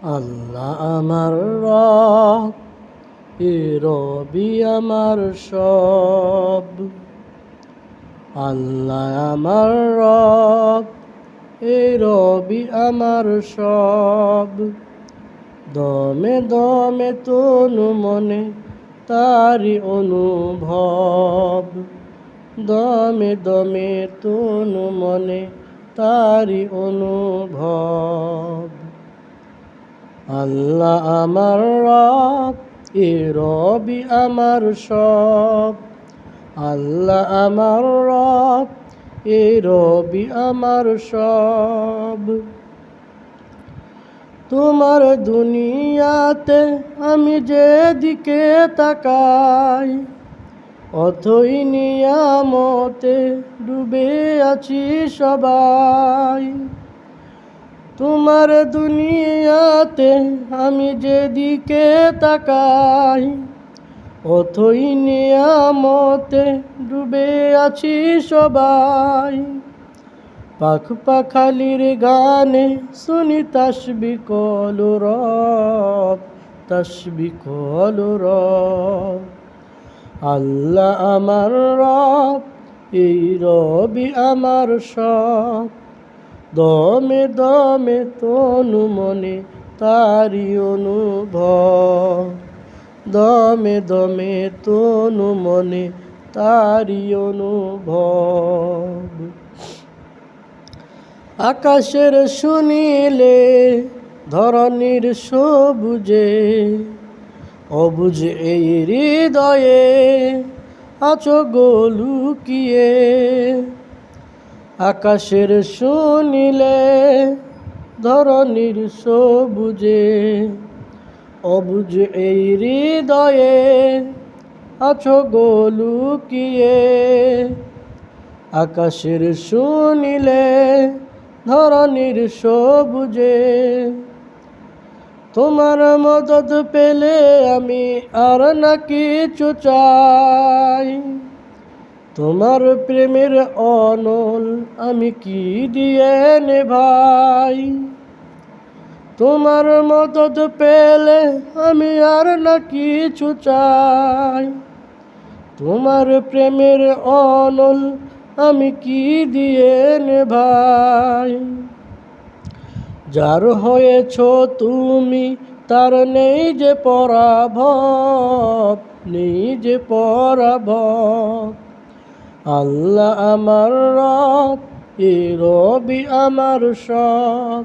আল্লাহ আমার রব, এ রবি আমার সব। আল্লাহ আমার রব, এ রবি আমার সব। দমে দমে তনু মনে তারি অনুভব। দমে দমে তনু মনে তারি অনুভব। আল্লাহ আমার রব, এ রবি আমার সব। আল্লাহ আমার রব, এ রবি আমার সব। তোমার দুনিয়াতে আমি যেদিকে তাকাই, অথই নিয়ামতে ডুবে আছি সবাই। তোমার দুনিয়াতে আমি যেদিকে তাকাই, অথই নিয়ামতে ডুবে আছি সবাই। পাখ পাখালির গানে শুনি তাসবিহ কলো রব, তাসবিহ কলো রব। আল্লাহ আমার রব, এই রবি আমার সব। দমে দমে তনু মনে তারি অনুভব। দমে দমে তনু মনে তারি অনুভব। আকাশের শুনিলে ধরণীর সবুজে, অবুঝ এই হৃদয়ে আছো গো লুকিয়ে। আকাশের শুনিলে ধরণীর সবুজে, অবুঝ এই হৃদয়ে আছো গো লুকিয়ে। আকাশের শুনিলে ধরণীর সবুজে, তোমার মদদ পেলে আমি আর না কিছু চাই। তোমার প্রেমের অনল আমি কি দিয়ে নেভাই। তোমার মদদ পেলে আমি আর না কিছু চাই। তোমার প্রেমের অনল আমি কি দিয়ে নেভাই। যার হয়েছ তুমি তার নেই যে পরাভব, নেই যে পরাভব। আল্লাহ আমার রব, এ রবি আমার সব।